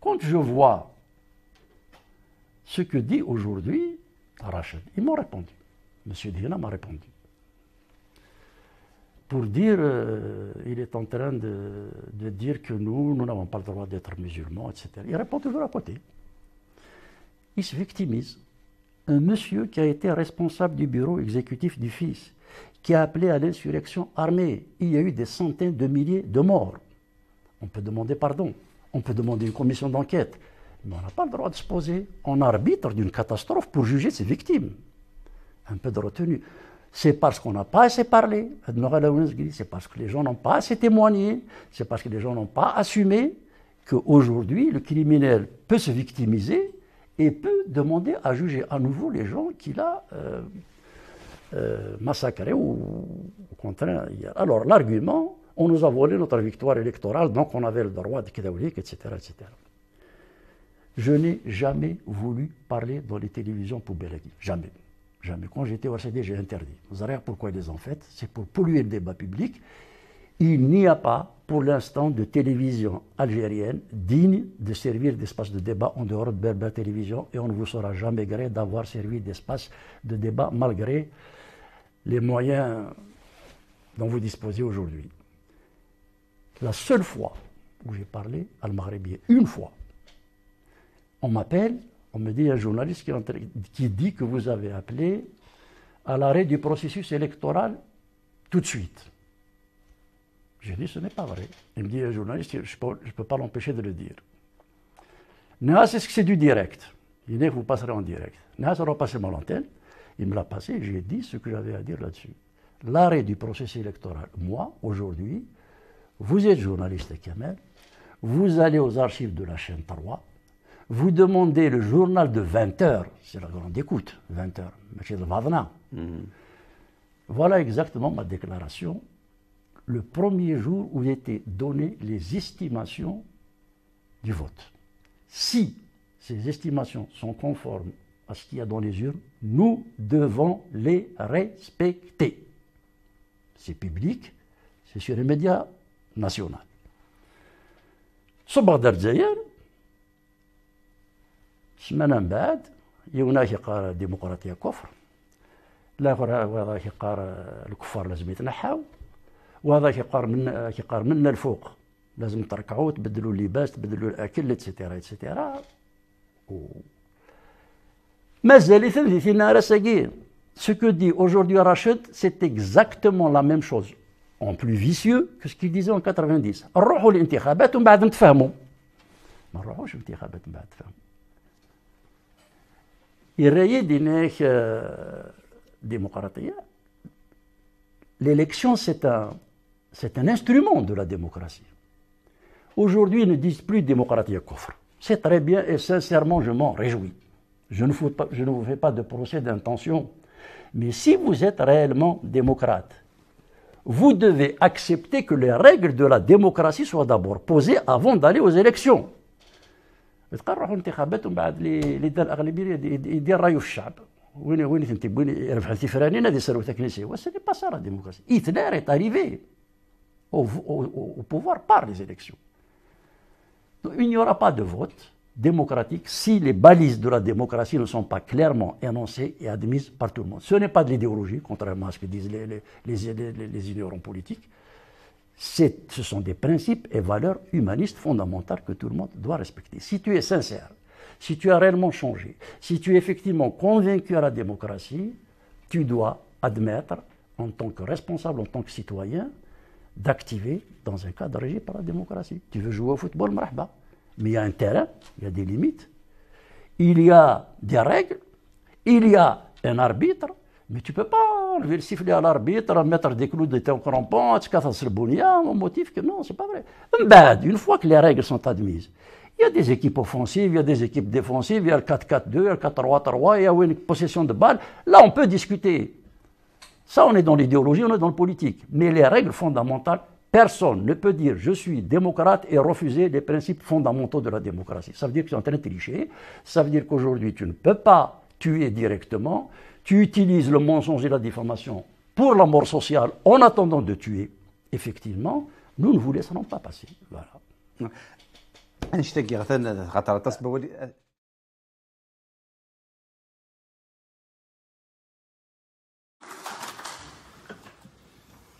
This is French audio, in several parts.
quand je vois ce que dit aujourd'hui Rachid, ils m'ont répondu. M. Dihna m'a répondu. Pour dire, il est en train de dire que nous n'avons pas le droit d'être musulmans, etc. Il répond toujours à côté. Il se victimise. Un monsieur qui a été responsable du bureau exécutif du fils, qui a appelé à l'insurrection armée. Il y a eu des centaines de milliers de morts. On peut demander pardon, on peut demander une commission d'enquête, mais on n'a pas le droit de se poser en arbitre d'une catastrophe pour juger ses victimes. Un peu de retenue. C'est parce qu'on n'a pas assez parlé, c'est parce que les gens n'ont pas assez témoigné, c'est parce que les gens n'ont pas assumé qu'aujourd'hui, le criminel peut se victimiser et peut demander à juger à nouveau les gens qu'il a massacrés ou contraints. Alors, l'argument, on nous a volé notre victoire électorale, donc on avait le droit de Kedawlik, etc., etc. Je n'ai jamais voulu parler dans les télévisions pour Belagui. Jamais. Jamais. Quand j'étais au RCD, j'ai interdit. Vous savez pourquoi ils les ont faites? C'est pour polluer le débat public. Il n'y a pas, pour l'instant, de télévision algérienne digne de servir d'espace de débat en dehors de Berber Télévision, et on ne vous saura jamais gré d'avoir servi d'espace de débat malgré les moyens dont vous disposez aujourd'hui. La seule fois où j'ai parlé à Al-Maghribi, une fois, on m'appelle, on me dit un journaliste qui dit que vous avez appelé à l'arrêt du processus électoral tout de suite. J'ai dit ce n'est pas vrai. Il me dit un journaliste, je ne peux pas l'empêcher de le dire. Nahas, est-ce que c'est du direct? Il dit que vous passerez en direct. Nahas aura passé à l'antenne, il me l'a passé, j'ai dit ce que j'avais à dire là-dessus. L'arrêt du processus électoral, moi, aujourd'hui, vous êtes journaliste Kamel, vous allez aux archives de la chaîne 3, vous demandez le journal de 20 heures, c'est la grande écoute, 20 heures, M. Vadna. Voilà exactement ma déclaration, le premier jour où étaient données les estimations du vote. Si ces estimations sont conformes à ce qu'il y a dans les urnes, nous devons les respecter. C'est public, c'est sur les médias nationaux. صبغ دار الجزائر سمانة من بعد هناك يقار الديمقراطية كفر الآخر وهذا يقار الكفار لازم يتنحاو وهذا كيقار منا الفوق لازم تركعوا تبدلوا اللباس تبدلوا الأكل اتسيتيرا اتسيتيرا مازال ثلاثي نهار ساكين. Ce que dit aujourd'hui Rachid, c'est exactement la même chose, en plus vicieux que ce qu'il disait en 90. نروحوا للانتخابات ومن بعد نتفاهموا. ما نروحوش للانتخابات من بعد نتفاهموا. الرأي ديناك démocratie. L'élection, c'est un instrument de la démocratie. Aujourd'hui, ils ne disent plus démocratie kofr. C'est très bien et sincèrement, je m'en réjouis. Je ne vous fais pas de procès d'intention. Mais si vous êtes réellement démocrate, vous devez accepter que les règles de la démocratie soient d'abord posées avant d'aller aux élections. تقرحوا الانتخابات ومن بعد اللي دار الاغلبيه يدير رايه في الشعب وين انت وين يربح الثفرانين هذه ثروتك نسي ce n'est pas ça la démocratie. Hitler est arrivé au pouvoir par les élections. Donc, il n'y aura pas de vote démocratique si les balises de la démocratie ne sont pas clairement énoncées et admises par tout le monde. Ce n'est pas de l'idéologie, contrairement à ce que disent les ignorants politiques. Ce sont des principes et valeurs humanistes fondamentales que tout le monde doit respecter. Si tu es sincère, si tu as réellement changé, si tu es effectivement convaincu à la démocratie, tu dois admettre, en tant que responsable, en tant que citoyen, d'activer dans un cadre régi par la démocratie. Tu veux jouer au football, marhaba. Mais il y a un terrain, il y a des limites, il y a des règles, il y a un arbitre, mais tu ne peux pas enlever le sifflet à l'arbitre, mettre des clous de ton crampon, au motif que non, c'est pas vrai. Une fois que les règles sont admises, il y a des équipes offensives, il y a des équipes défensives, il y a le 4-4-2, il y a le 4-3-3, il y a une possession de balle. Là, on peut discuter. Ça, on est dans l'idéologie, on est dans le politique. Mais les règles fondamentales, personne ne peut dire je suis démocrate et refuser les principes fondamentaux de la démocratie. Ça veut dire que tu es en train de tricher. Ça veut dire qu'aujourd'hui, tu ne peux pas tuer directement. Tu utilises le mensonge et la diffamation pour la mort sociale en attendant de tuer. Effectivement, nous ne vous laisserons pas passer. Voilà. نشتكي غثنا خاطر تصبوا.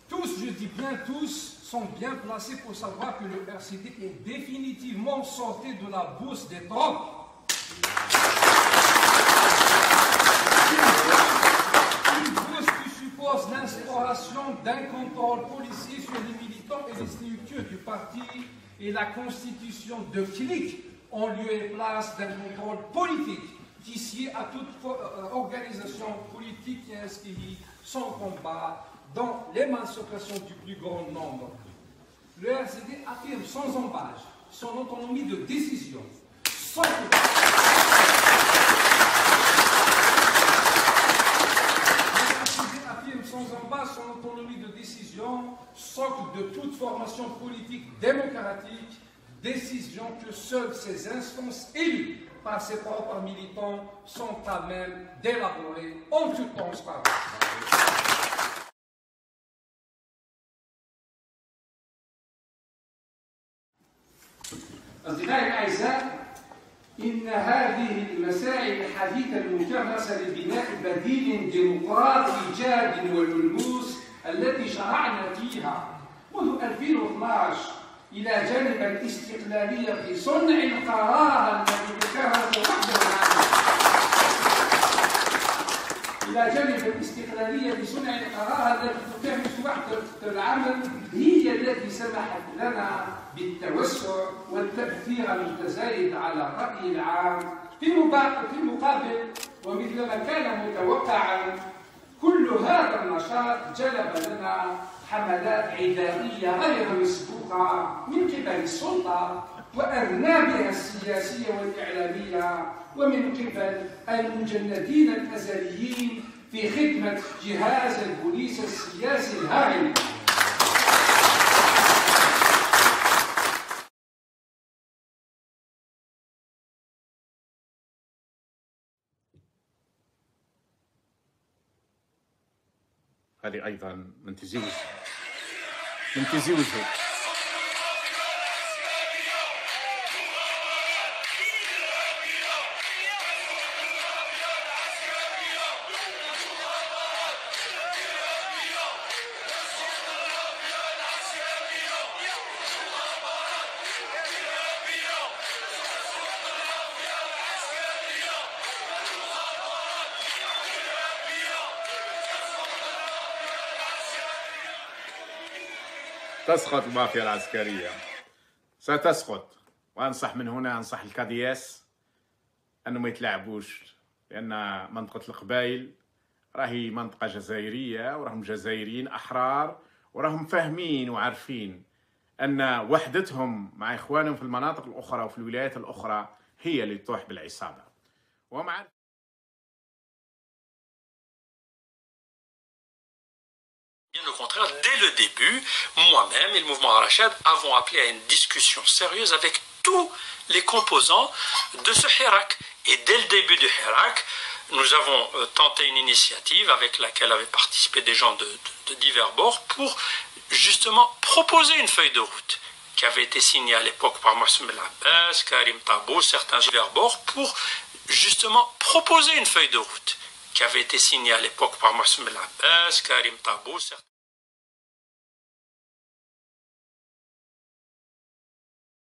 Tous, je dis bien tous, sont bien placés pour savoir que le RCD est définitivement sorti de la bourse des trompes. Une bourse qui suppose l'instauration d'un contrôle policier sur les militants et les structures du parti et la constitution de clics en lieu et place d'un contrôle politique qui sied à toute organisation politique qui inscrit son combat dans l'émancipation du plus grand nombre. Le RCD affirme sans embâche son autonomie de décision, sans son autonomie de décision, socle de toute formation politique démocratique, décision que seules ces instances élues par ses propres militants sont à même d'élaborer en toute transparence. أصدقائي الأعزاء، إن هذه المسائل الحديثة المكرسة لبناء بديل ديمقراطي جاد والملموس التي شرعنا فيها منذ 2012 إلى جانب الاستقلالية في صنع القرار الذي ذكره وحده إلى جانب الاستقلالية في صنع القرار الذي تكرس وحدة العمل هي التي سمحت لنا بالتوسع والتأثير المتزايد على الرأي العام. في المقابل ومثلما كان متوقعا كل هذا النشاط جلب لنا حملات عدائية غير مسبوقة من قبل السلطة وأرنابها السياسية والإعلامية ومن قبل المجندين الأزليين في خدمة جهاز البوليس السياسي الهائل. هذه أيضا من تزي وجهه. تسقط المافيا العسكرية، ستسقط. وأنصح من هنا، أنصح الكادياس أنه ما يتلاعبوش، لأن منطقة القبائل راهي منطقة جزائرية وراهم جزائريين أحرار وراهم فاهمين وعارفين أن وحدتهم مع إخوانهم في المناطق الأخرى وفي الولايات الأخرى هي اللي تطوح بالعصابة. ومع Bien au contraire, dès le début, moi-même et le mouvement Al-Rachad avons appelé à une discussion sérieuse avec tous les composants de ce Hirak. Et dès le début du Hirak, nous avons tenté une initiative avec laquelle avaient participé des gens de divers bords pour justement proposer une feuille de route qui avait été signée à l'époque par Mohsen Ben Abbas, Karim Tabou, certains divers bords, pour justement proposer une feuille de route qui avait été signée à l'époque par Mohsen Ben Abbas, Karim Tabou, certains